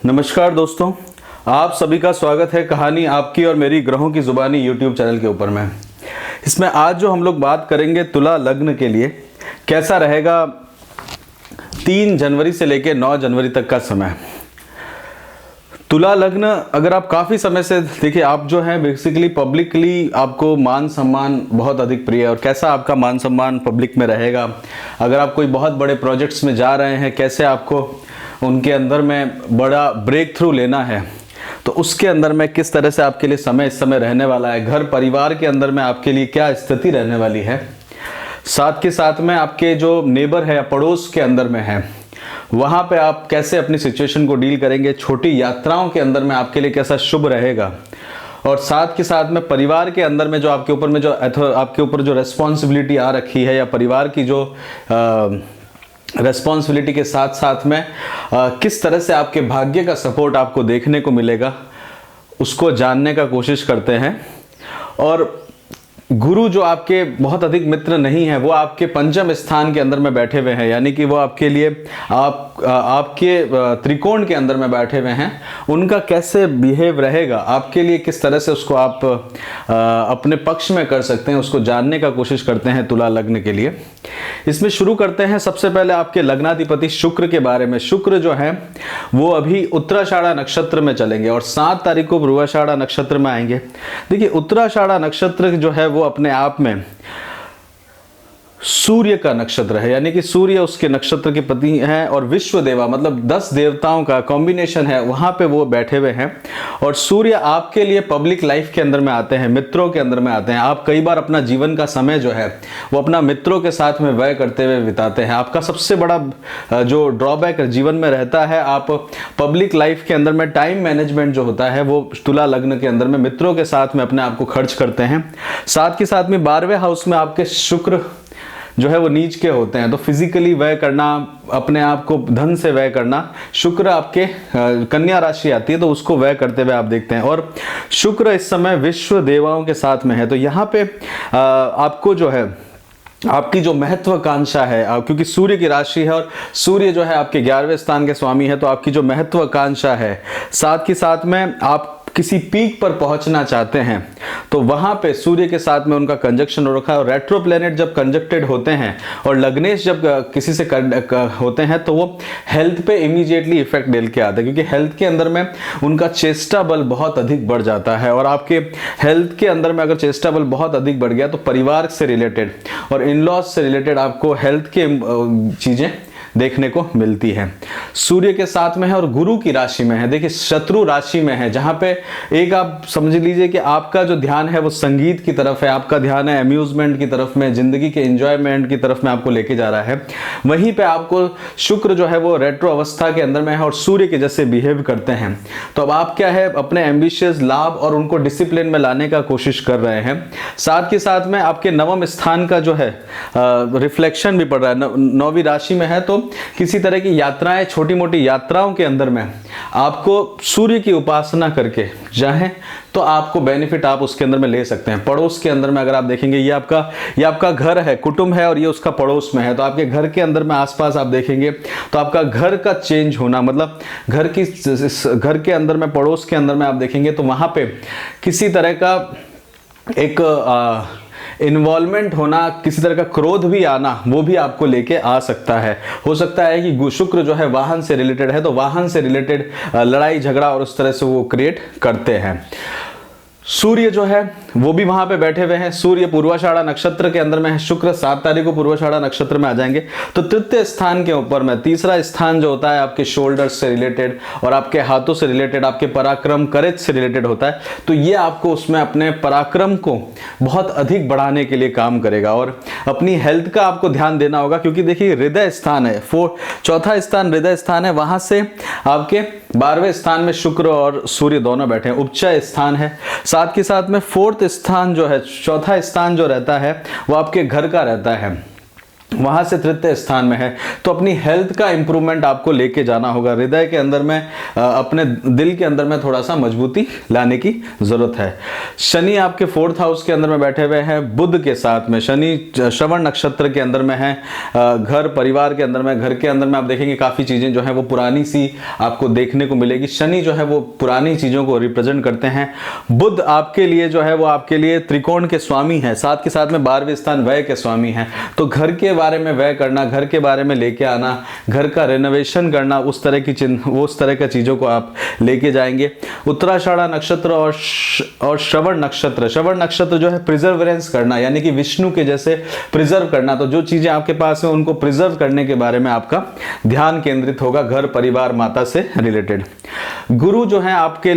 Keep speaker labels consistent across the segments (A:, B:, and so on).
A: नमस्कार दोस्तों, आप सभी का स्वागत है कहानी आपकी और मेरी ग्रहों की जुबानी यूट्यूब चैनल के ऊपर में। इसमें आज जो हम लोग बात करेंगे तुला लग्न के लिए कैसा रहेगा 3 जनवरी से लेकर 9 जनवरी तक का समय। तुला लग्न, अगर आप काफ़ी समय से देखिए, आप जो है बेसिकली पब्लिकली आपको मान सम्मान बहुत अधिक प्रिय है। और कैसा आपका मान सम्मान पब्लिक में रहेगा, अगर आप कोई बहुत बड़े प्रोजेक्ट्स में जा रहे हैं, कैसे आपको उनके अंदर में बड़ा ब्रेक थ्रू लेना है, तो उसके अंदर में किस तरह से आपके लिए समय इस समय रहने वाला है, घर परिवार के अंदर में आपके लिए क्या स्थिति रहने वाली है, साथ के साथ में आपके जो नेबर है या पड़ोस के अंदर में है वहाँ पे आप कैसे अपनी सिचुएशन को डील करेंगे, छोटी यात्राओं के अंदर में आपके लिए कैसा शुभ रहेगा, और साथ के साथ में परिवार के अंदर में जो आपके ऊपर जो रिस्पॉन्सिबिलिटी आ रखी है, या परिवार की जो रिस्पॉन्सिबिलिटी के साथ साथ में किस तरह से आपके भाग्य का सपोर्ट आपको देखने को मिलेगा, उसको जानने का कोशिश करते हैं। और गुरु जो आपके बहुत अधिक मित्र नहीं है, वो आपके पंचम स्थान के अंदर में बैठे हुए हैं, यानी कि वो आपके लिए आपके त्रिकोण के अंदर में बैठे हुए हैं। उनका कैसे बिहेव रहेगा आपके लिए, किस तरह से उसको आप अपने पक्ष में कर सकते हैं, उसको जानने का कोशिश करते हैं तुला लग्न के लिए। इसमें शुरू करते हैं सबसे पहले आपके लग्नाधिपति शुक्र के बारे में। शुक्र जो है वो अभी उत्तराषाढ़ा नक्षत्र में चलेंगे और 7 तारीख को पूर्वाषाढ़ा नक्षत्र में आएंगे। देखिए, उत्तराषाढ़ा नक्षत्र जो है वो अपने आप में सूर्य का नक्षत्र है, यानी कि सूर्य उसके नक्षत्र के पति हैं, और विश्व देवा मतलब 10 देवताओं का कॉम्बिनेशन है, वहां पे वो बैठे हुए हैं। और सूर्य आपके लिए पब्लिक लाइफ के अंदर में आते हैं, मित्रों के अंदर में आते हैं। आप कई बार अपना जीवन का समय जो है वो अपना मित्रों के साथ में व्यय करते हुए बिताते हैं। आपका सबसे बड़ा जो ड्रॉबैक जीवन में रहता है, आप पब्लिक लाइफ के अंदर में टाइम मैनेजमेंट जो होता है वो तुला लग्न के अंदर में मित्रों के साथ में अपने आप को खर्च करते हैं। साथ के साथ में 12वें हाउस में आपके शुक्र जो है वो नीच के होते हैं, तो फिजिकली व्यय करना, अपने आप को धन से व्यय करना, शुक्र आपके कन्या राशि आती है तो उसको व्यय करते हुए आप देखते हैं। और शुक्र इस समय विश्व देवाओं के साथ में है, तो यहाँ पे आपको जो है आपकी जो महत्वाकांक्षा है, क्योंकि सूर्य की राशि है और सूर्य जो है आपके 11वें स्थान के स्वामी है, तो आपकी जो महत्वाकांक्षा है, साथ के साथ में आप किसी पीक पर पहुंचना चाहते हैं, तो वहां पे सूर्य के साथ में उनका कंजक्शन हो रखा है। और रेट्रो प्लेनेट जब कंजक्टेड होते हैं और लग्नेश जब किसी से होते हैं तो वो हेल्थ पे इमीडिएटली इफेक्ट डाल के आते हैं, क्योंकि हेल्थ के अंदर में उनका चेष्टा बल बहुत अधिक बढ़ जाता है। और आपके हेल्थ के अंदर में अगर चेष्टा बल बहुत अधिक बढ़ गया तो परिवार से रिलेटेड और इन लॉज से रिलेटेड आपको हेल्थ के चीजें देखने को मिलती है। सूर्य के साथ में है और गुरु की राशि में है। देखिए, शत्रु राशि में है, जहां पे एक आप समझ लीजिए कि आपका जो ध्यान है वो संगीत की तरफ है, आपका ध्यान है अम्यूजमेंट की तरफ में, जिंदगी के एंजॉयमेंट की तरफ में आपको लेके जा रहा है। वहीं पे आपको शुक्र जो है वो रेट्रो अवस्था के अंदर में है और सूर्य के जैसे बिहेव करते हैं। तो अब आप क्या है, अपने एम्बिशियस लाभ और उनको डिसिप्लिन में लाने का कोशिश कर रहे हैं। साथ के साथ में आपके 9वें स्थान का जो है रिफ्लेक्शन भी पड़ रहा है, 9वीं राशि में है, तो किसी तरह की यात्राएं, छोटी मोटी यात्राओं के अंदर में आपको सूर्य की उपासना करके चाहे तो आपको बेनिफिट आप उसके अंदर में ले सकते हैं। पड़ोस के अंदर में अगर आप देखेंगे, ये आपका घर है, कुटुंब है, और ये उसका पड़ोस में है, तो आपके घर के अंदर में आसपास आप देखेंगे तो आपका घर का चेंज होना, मतलब घर के अंदर में, पड़ोस के अंदर में आप देखेंगे तो वहां पे किसी तरह का एक इन्वॉल्वमेंट होना, किसी तरह का क्रोध भी आना, वो भी आपको लेके आ सकता है। हो सकता है कि शुक्र जो है वाहन से रिलेटेड है, तो वाहन से रिलेटेड लड़ाई झगड़ा और उस तरह से वो क्रिएट करते हैं। सूर्य जो है वो भी वहां पे बैठे हुए हैं। सूर्य पूर्वाषाढ़ा नक्षत्र के अंदर में है, शुक्र 7 तारीख को पूर्वाषाढ़ा नक्षत्र में आ जाएंगे। तो तृतीय स्थान के ऊपर में, तीसरा स्थान जो होता है आपके शोल्डर्स से रिलेटेड और आपके हाथों से रिलेटेड, आपके पराक्रम, करेज से रिलेटेड होता है। तो ये आपको उसमें अपने पराक्रम को बहुत अधिक बढ़ाने के लिए काम करेगा। और अपनी हेल्थ का आपको ध्यान देना होगा, क्योंकि देखिए हृदय स्थान है, 4था स्थान हृदय स्थान है, वहां से आपके 12वें स्थान में शुक्र और सूर्य दोनों बैठे हैं। उपचय स्थान है, साथ के साथ में 4th स्थान जो है, चौथा स्थान जो रहता है वो आपके घर का रहता है। वहां से तृतीय स्थान में है, तो अपनी हेल्थ का इंप्रूवमेंट आपको लेके जाना होगा। हृदय के अंदर में अपने दिल के अंदर में थोड़ा सा मजबूती लाने की जरूरत है। शनि आपके 4th हाउस के अंदर में बैठे हुए हैं बुध के साथ में। शनि श्रवण नक्षत्र के अंदर में है, घर परिवार के अंदर में, घर के अंदर में आप देखेंगे काफी चीजें जो है वो पुरानी सी आपको देखने को मिलेगी। शनि जो है वो पुरानी चीजों को रिप्रेजेंट करते हैं। बुध आपके लिए जो है वो आपके लिए त्रिकोण के स्वामी है, साथ के साथ में 12वें स्थान व्यय के स्वामी है। तो घर के बारे में व्यय करना, घर के बारे में लेके आना, घर का रेनोवेशन करना, उस तरह की उस तरह का चीजों को आप लेके जाएंगे। उत्तराषाढ़ा नक्षत्र और श्रवण नक्षत्र, श्रवण नक्षत्र जो है प्रिजर्वेंस करना, यानी कि विष्णु के जैसे प्रिजर्व करना। तो जो चीजें आपके पास है उनको प्रिजर्व करने के बारे में आपका ध्यान केंद्रित होगा, घर परिवार माता से रिलेटेड। गुरु जो है आपके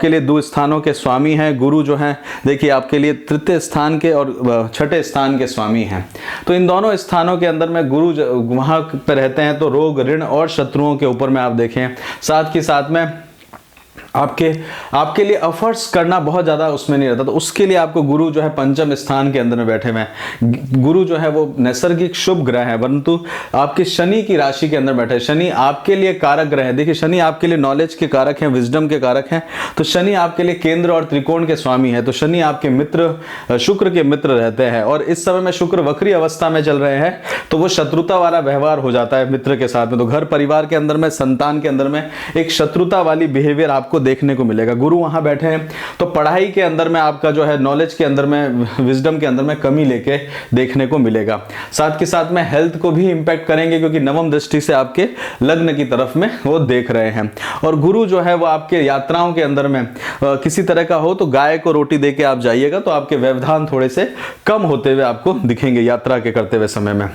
A: लिए 2 स्थानों के स्वामी हैं। गुरु जो है देखिए आपके लिए तृतीय स्थान के और छठे स्थान के स्वामी हैं। तो इन दोनों स्थानों के अंदर में गुरु वहां पे रहते हैं, तो रोग ऋण और शत्रुओं के ऊपर में आप देखें, साथ के साथ में आपके लिए एफर्ट्स करना बहुत ज्यादा उसमें नहीं रहता। तो उसके लिए आपको गुरु जो है पंचम स्थान के अंदर में बैठे हुए हैं। गुरु जो है वो नैसर्गिक शुभ ग्रह है, परंतु आपके शनि की राशि के अंदर बैठे हैं। शनि आपके लिए कारक ग्रह है। देखिए शनि आपके लिए नॉलेज के कारक हैं, विजडम के कारक हैं। तो शनि आपके लिए केंद्र और त्रिकोण के स्वामी है। तो शनि आपके मित्र, शुक्र के मित्र रहते हैं, और इस समय में शुक्र वक्री अवस्था में चल रहे हैं, तो वो शत्रुता वाला व्यवहार हो जाता है मित्र के साथ में। तो घर परिवार के अंदर में, संतान के अंदर में एक शत्रुता वाली बिहेवियर आपको देखने को मिलेगा। गुरु वहां बैठे हैं तो पढ़ाई के अंदर में आपका जो है नॉलेज के अंदर में, विजडम के अंदर में कमी लेके देखने को मिलेगा। साथ के साथ में हेल्थ को भी इंपैक्ट करेंगे, क्योंकि नवम दृष्टि से आपके लग्न की तरफ में वो देख रहे हैं। और गुरु जो है वो आपके यात्राओं के अंदर में किसी तरह का हो तो गाय को रोटी दे के आप जाइएगा, तो आपके व्यवधान थोड़े से कम होते हुए आपको दिखेंगे यात्रा के करते हुए समय में।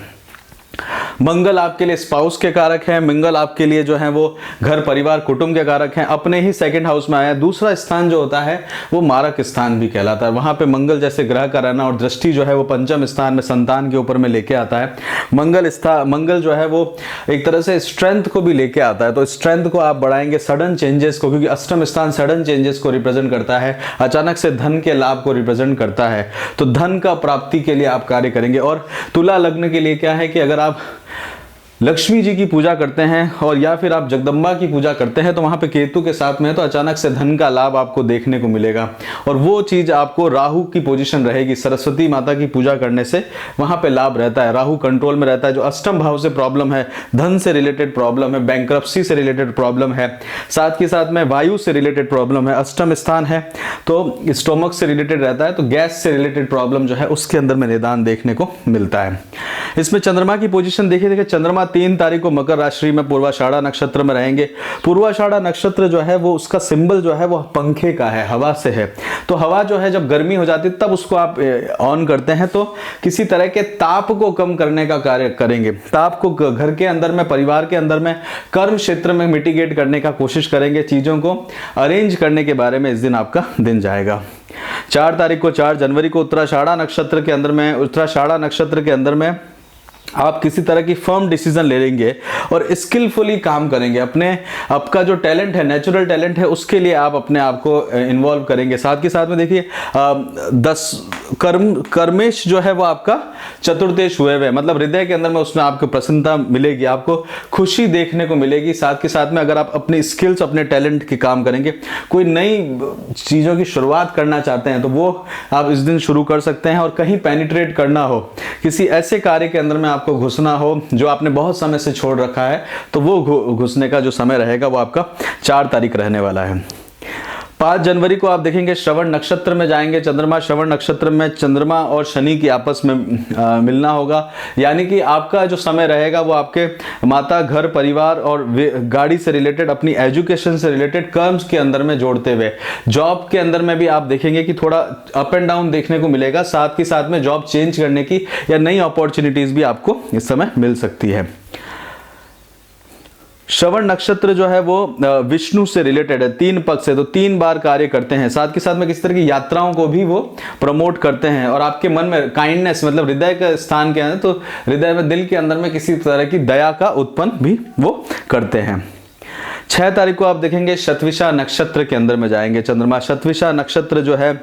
A: मंगल आपके लिए स्पाउस के कारक है। मंगल आपके लिए जो है वो घर परिवार कुटुंब के कारक हैं। अपने ही 2nd हाउस में आया। दूसरा स्थान जो होता है वो मारक स्थान भी कहलाता है। वहां पे मंगल जैसे ग्रह का रहना और दृष्टि जो है वो पंचम स्थान में संतान के ऊपर में लेके आता है। मंगल जो है वो एक तरह से स्ट्रेंथ को भी लेके आता है। तो स्ट्रेंथ को आप बढ़ाएंगे, सडन चेंजेस को, क्योंकि अष्टम स्थान सडन चेंजेस को रिप्रेजेंट करता है, अचानक से धन के लाभ को रिप्रेजेंट करता है। तो धन का प्राप्ति के लिए आप कार्य करेंगे। और तुला लग्न के लिए क्या है कि अगर आप लक्ष्मी जी की पूजा करते हैं और या फिर आप जगदम्बा की पूजा करते हैं, तो वहां पे केतु के साथ में है, तो अचानक से धन का लाभ आपको देखने को मिलेगा। और वो चीज आपको राहु की पोजीशन रहेगी। सरस्वती माता की पूजा करने से वहां पे लाभ रहता है, राहु कंट्रोल में रहता है। जो अष्टम भाव से प्रॉब्लम है, धन से रिलेटेड प्रॉब्लम है, बैंक्रप्सी से रिलेटेड प्रॉब्लम है, साथ के साथ में वायु से रिलेटेड प्रॉब्लम है, अष्टम स्थान है तो स्टोमक से रिलेटेड रहता है, तो गैस से रिलेटेड प्रॉब्लम जो है उसके अंदर में निदान देखने को मिलता है। इसमें चंद्रमा की पोजीशन देखिए, चंद्रमा 3 तारीख को मकर राशि में पूर्वाषाढ़ा नक्षत्र में रहेंगे। पूर्वाषाढ़ा नक्षत्र जो है वो उसका सिंबल जो है वो पंखे का है, हवा से है। तो हवा जो है जब गर्मी हो जाती है तब उसको आप ऑन करते हैं, तो किसी तरह के ताप को कम करने का कार्य करेंगे। ताप को घर के अंदर में, परिवार के अंदर में, कर्म क्षेत्र में मिटिगेट करने का कोशिश करेंगे। चीजों को अरेंज करने के बारे में इस दिन आपका दिन जाएगा। 4 जनवरी को उत्तराषाढ़ा नक्षत्र के अंदर में आप किसी तरह की फर्म डिसीजन ले लेंगे और स्किलफुली काम करेंगे। आपका जो टैलेंट है, नेचुरल टैलेंट है, उसके लिए आप अपने आप को इन्वॉल्व करेंगे। साथ के साथ में देखिए 10 कर्मेश जो है वो आपका चतुर्थेश हुए हुए, मतलब हृदय के अंदर में उसमें आपको प्रसन्नता मिलेगी, आपको खुशी देखने को मिलेगी। साथ के साथ में अगर आप अपनी स्किल्स, अपने टैलेंट के काम करेंगे, कोई नई चीज़ों की शुरुआत करना चाहते हैं तो वो आप इस दिन शुरू कर सकते हैं। और कहीं पेनिट्रेट करना हो, किसी ऐसे कार्य के अंदर में आपको घुसना हो जो आपने बहुत समय से छोड़ रखा है, तो वो घुसने का जो समय रहेगा वो आपका 4 तारीख रहने वाला है। 5 जनवरी को आप देखेंगे श्रवण नक्षत्र में जाएंगे। श्रवण नक्षत्र में चंद्रमा और शनि की आपस में मिलना होगा, यानी कि आपका जो समय रहेगा वो आपके माता, घर परिवार और गाड़ी से रिलेटेड, अपनी एजुकेशन से रिलेटेड कर्म्स के अंदर में जोड़ते हुए। जॉब के अंदर में भी आप देखेंगे कि थोड़ा अप एंड डाउन देखने को मिलेगा। साथ के साथ में जॉब चेंज करने की या नई अपॉर्चुनिटीज भी आपको इस समय मिल सकती है। श्रवण नक्षत्र जो है वो विष्णु से रिलेटेड है, 3 पक्ष से, तो 3 बार कार्य करते हैं। साथ के साथ में किसी तरह की यात्राओं को भी वो प्रमोट करते हैं। और आपके मन में काइंडनेस, मतलब हृदय का स्थान क्या है, तो हृदय में, दिल के अंदर में किसी तरह की दया का उत्पन्न भी वो करते हैं। 6 तारीख को आप देखेंगे शतविशा नक्षत्र के अंदर में जाएंगे चंद्रमा। शतविशा नक्षत्र जो है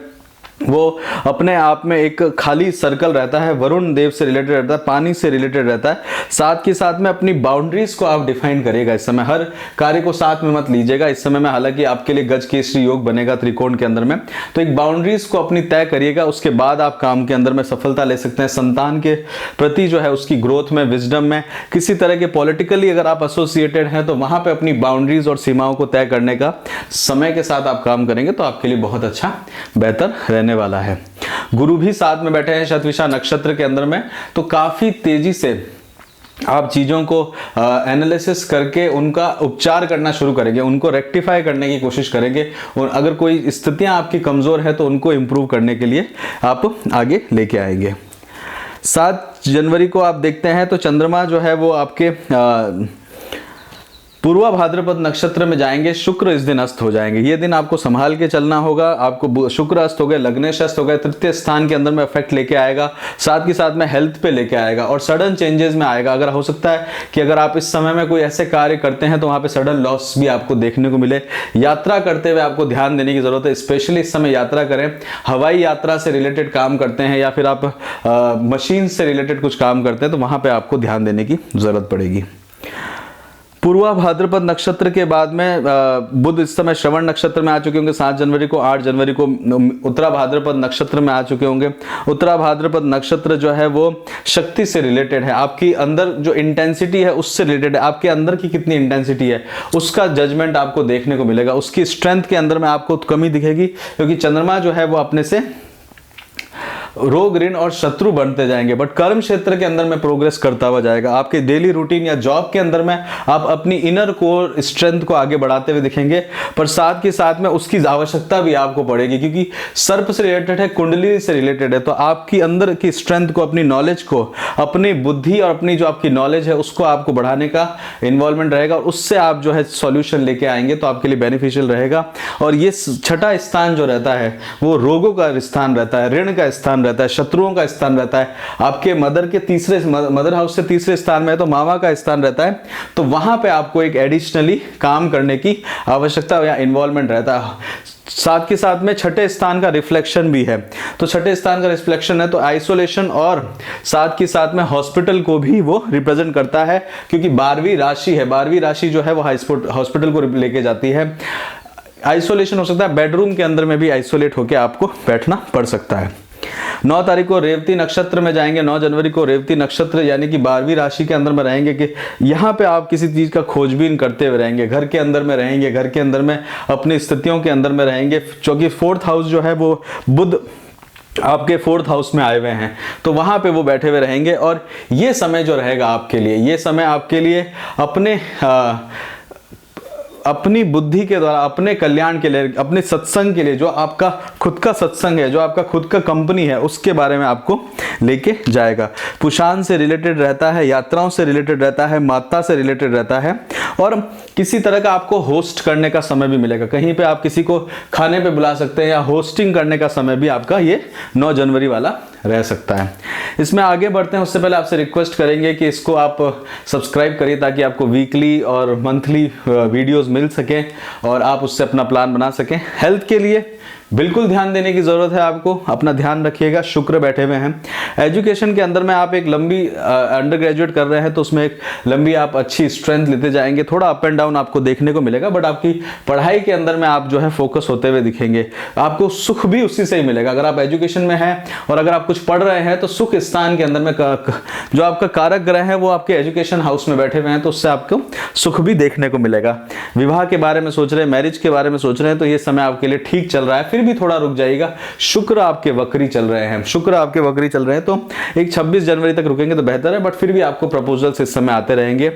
A: वो अपने आप में एक खाली सर्कल रहता है, वरुण देव से रिलेटेड रहता है, पानी से रिलेटेड रहता है। साथ के साथ में अपनी बाउंड्रीज को आप डिफाइन करिएगा। इस समय हर कार्य को साथ में मत लीजिएगा इस समय में, हालांकि आपके लिए गज केसरी योग बनेगा त्रिकोण के अंदर में, तो एक बाउंड्रीज को अपनी तय करिएगा, उसके बाद आप काम के अंदर में सफलता ले सकते हैं। संतान के प्रति जो है उसकी ग्रोथ में, विजडम में, किसी तरह के पॉलिटिकली अगर आप एसोसिएटेड हैं तो वहां पर अपनी बाउंड्रीज और सीमाओं को तय करने का समय के साथ आप काम करेंगे तो आपके लिए बहुत अच्छा बेहतर रहने वाला है। गुरु भी साथ में बैठे हैं शतविशा नक्षत्र के अंदर में, तो काफी तेजी से आप चीजों को एनालिसिस करके उनका उपचार करना शुरू करेंगे, उनको रेक्टिफाई करने की कोशिश करेंगे, और अगर कोई स्थितियां आपकी कमजोर है तो उनको इंप्रूव करने के लिए आप आगे लेके आएंगे। 7 जनवरी को आप देखते हैं तो चंद्रमा जो है वो आपके पूर्वा भाद्रपद नक्षत्र में जाएंगे। शुक्र इस दिन अस्त हो जाएंगे। ये दिन आपको संभाल के चलना होगा। आपको शुक्र अस्त हो गए, लग्नेश अस्त हो गए, तृतीय स्थान के अंदर में इफेक्ट लेके आएगा, साथ ही साथ में हेल्थ पे लेके आएगा और सडन चेंजेस में आएगा। अगर हो सकता है कि अगर आप इस समय में कोई ऐसे कार्य करते हैं तो वहां पे सडन लॉस भी आपको देखने को मिले। यात्रा करते हुए आपको ध्यान देने की जरूरत है, स्पेशली इस समय यात्रा करें। हवाई यात्रा से रिलेटेड काम करते हैं या फिर आप मशीन से रिलेटेड कुछ काम करते हैं तो वहां पे आपको ध्यान देने की जरूरत पड़ेगी। पूर्वा भाद्रपद नक्षत्र के बाद में बुध इस समय श्रवण नक्षत्र में आ चुके होंगे 7 जनवरी को। 8 जनवरी को उत्तरा भाद्रपद नक्षत्र में आ चुके होंगे। उत्तरा भाद्रपद नक्षत्र जो है वो शक्ति से रिलेटेड है, आपकी अंदर जो इंटेंसिटी है उससे रिलेटेड है। आपके अंदर की कितनी इंटेंसिटी है उसका जजमेंट आपको देखने को मिलेगा। उसकी स्ट्रेंथ के अंदर में आपको कमी दिखेगी, क्योंकि चंद्रमा जो है वो अपने से रोग, ऋण और शत्रु बनते जाएंगे, बट कर्म क्षेत्र के अंदर में प्रोग्रेस करता हुआ जाएगा। आपके डेली रूटीन या जॉब के अंदर में आप अपनी इनर कोर स्ट्रेंथ को आगे बढ़ाते हुए दिखेंगे, पर साथ के साथ में उसकी आवश्यकता भी आपको पड़ेगी, क्योंकि सर्प से रिलेटेड है, कुंडली से रिलेटेड है। तो आपकी अंदर की स्ट्रेंथ को, अपनी नॉलेज को, अपनी बुद्धि और अपनी जो आपकी नॉलेज है उसको आपको बढ़ाने का इन्वॉल्वमेंट रहेगा और उससे आप जो है सॉल्यूशन लेके आएंगे तो आपके लिए बेनिफिशियल रहेगा। और ये 6ठा स्थान जो रहता है वो रोगों का स्थान रहता है, ऋण का स्थान रहता है, शत्रुओं का स्थान रहता है। आपके मदर हाउस से तीसरे स्थान में है तो मामा का स्थान रहता है, तो वहां पे आपको एक एडिशनली काम करने की आवश्यकता या इन्वॉल्वमेंट रहता है। साथ के साथ में 6ठे स्थान का रिफ्लेक्शन भी है, तो 6ठे स्थान का रिफ्लेक्शन है तो आइसोलेशन और साथ के साथ में हॉस्पिटल को भी वो रिप्रेजेंट करता है, क्योंकि 12वीं राशि है। 12वीं राशि जो है वो हॉस्पिटल को लेके जाती है। आइसोलेशन हो सकता है, बेडरूम के अंदर में भी आइसोलेट होकर आपको बैठना पड़ सकता है। 9 तारीख को रेवती नक्षत्र में जाएंगे। 9 जनवरी को रेवती नक्षत्र यानी कि 12वीं राशि के अंदर में रहेंगे, कि यहाँ पे आप किसी चीज का खोजबीन करते हुए रहेंगे, घर के अंदर में रहेंगे, घर के अंदर में अपनी स्थितियों के अंदर में रहेंगे, क्योंकि 4th हाउस जो है वो बुध आपके 4th हाउस में आए हुए हैं, तो वहां पे वो बैठे हुए रहेंगे। और ये समय जो रहेगा आपके लिए, ये समय आपके लिए अपनी बुद्धि के द्वारा, अपने कल्याण के लिए, अपने सत्संग के लिए, जो आपका खुद का सत्संग है, जो आपका खुद का कंपनी है, उसके बारे में आपको लेके जाएगा। पुषान से रिलेटेड रहता है, यात्राओं से रिलेटेड रहता है, माता से रिलेटेड रहता है, और किसी तरह का आपको होस्ट करने का समय भी मिलेगा। कहीं पे आप किसी को खाने पे बुला सकते हैं या होस्टिंग करने का समय भी आपका ये 9 जनवरी वाला रह सकता है। इसमें आगे बढ़ते हैं उससे पहले आपसे रिक्वेस्ट करेंगे कि इसको आप सब्सक्राइब करिए, ताकि आपको वीकली और मंथली वीडियोस मिल सकें और आप उससे अपना प्लान बना सकें। हेल्थ के लिए बिल्कुल ध्यान देने की जरूरत है आपको, अपना ध्यान रखिएगा। शुक्र बैठे हुए हैं। एजुकेशन के अंदर में आप एक लंबी अंडर ग्रेजुएट कर रहे हैं तो उसमें एक लंबी आप अच्छी स्ट्रेंथ लेते जाएंगे। थोड़ा अप एंड डाउन आपको देखने को मिलेगा, बट आपकी पढ़ाई के अंदर में आप जो है फोकस होते हुए दिखेंगे। आपको सुख भी उसी से ही मिलेगा। अगर आप एजुकेशन में हैं और अगर आप कुछ पढ़ रहे हैं तो सुख स्थान के अंदर में जो आपका कारक ग्रह है वो आपके एजुकेशन हाउस में बैठे हुए हैं, तो उससे आपको सुख भी देखने को मिलेगा। विवाह के बारे में सोच रहे हैं, मैरिज के बारे में सोच रहे हैं, तो ये समय आपके लिए ठीक चल रहा है, फिर भी थोड़ा रुक जाइएगा। शुक्र आपके वक्री चल रहे हैं, शुक्र आपके वक्री चल रहे हैं, तो एक 26 जनवरी तक रुकेंगे तो बेहतर है, बट फिर भी आपको प्रपोजल्स इस समय आते रहेंगे।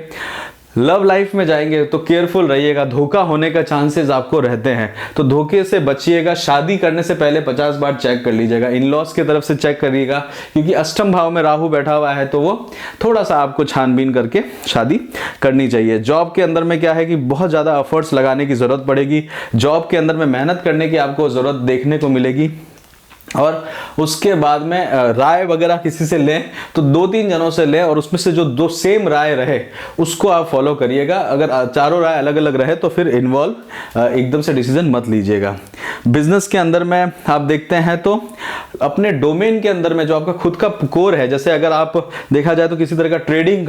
A: लव लाइफ में जाएंगे तो केयरफुल रहिएगा, धोखा होने का चांसेस आपको रहते हैं, तो धोखे से बचिएगा। शादी करने से पहले 50 बार चेक कर लीजिएगा, इन लॉज की तरफ से चेक करिएगा, क्योंकि अष्टम भाव में राहु बैठा हुआ है, तो वो थोड़ा सा आपको छानबीन करके शादी करनी चाहिए। जॉब के अंदर में क्या है कि बहुत ज़्यादा एफर्ट्स लगाने की ज़रूरत पड़ेगी, जॉब के अंदर में मेहनत करने की आपको ज़रूरत देखने को मिलेगी। और उसके बाद में राय वगैरह किसी से लें तो 2-3 जनों से लें, और उसमें से जो दो सेम राय रहे उसको आप फॉलो करिएगा। अगर चारों राय अलग अलग रहे तो फिर इन्वॉल्व एकदम से डिसीजन मत लीजिएगा। बिजनेस के अंदर में आप देखते हैं तो अपने डोमेन के अंदर में जो आपका खुद का कोर है, जैसे अगर आप देखा जाए तो किसी तरह का ट्रेडिंग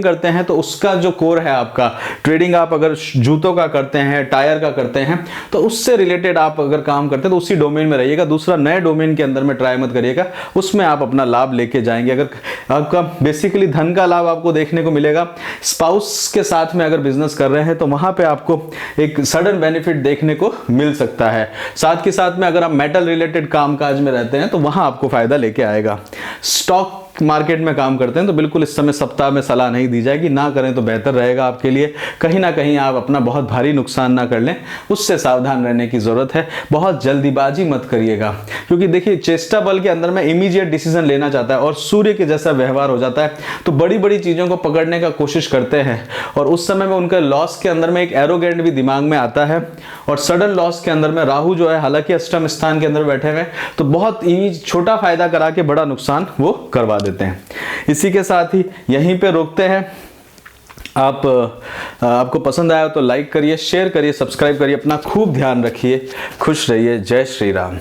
A: करते हैं तो उसका जो कोर है आपका ट्रेडिंग, आप अगर जूतों का करते हैं, टायर का करते हैं, तो उससे रिलेटेड आप अगर काम करते हैं तो उसी डोमेन में रहिएगा। दूसरा नए डोमेन के अंदर में ट्राई मत करिएगा, उसमें आप अपना लाभ लेके जाएंगे। अगर आपका बेसिकली धन का लाभ आपको देखने को मिलेगा। स्पाउस के साथ में अगर बिजनेस कर रहे हैं तो वहां पे आपको एक सडन बेनिफिट देखने को मिल सकता है। साथ के साथ में अगर आप मेटल रिलेटेड कामकाज में रहते हैं तो वहां आपको फायदा लेके आएगा। स्टॉक मार्केट में काम करते हैं तो बिल्कुल इस समय सप्ताह में सलाह नहीं दी जाएगी, ना करें तो बेहतर रहेगा आपके लिए। कहीं ना कहीं आप अपना बहुत भारी नुकसान ना कर लें, उससे सावधान रहने की जरूरत है। बहुत जल्दीबाजी मत करिएगा, क्योंकि देखिए चेष्टा बल के अंदर में इमीडिएट डिसीजन लेना चाहता है और सूर्य के जैसा व्यवहार हो जाता है, तो बड़ी बड़ी चीजों को पकड़ने का कोशिश करते हैं और उस समय में उनका लॉस के अंदर में एक एरोगेंट भी दिमाग में आता है। और सडन लॉस के अंदर में राहु जो है, हालांकि अष्टम स्थान के अंदर बैठे हुए, तो बहुत छोटा फायदा करा के बड़ा नुकसान वो करवा देते हैं। इसी के साथ ही यहीं पे रोकते हैं। आपको पसंद आया तो लाइक करिए, शेयर करिए, सब्सक्राइब करिए। अपना खूब ध्यान रखिए, खुश रहिए। जय श्री राम।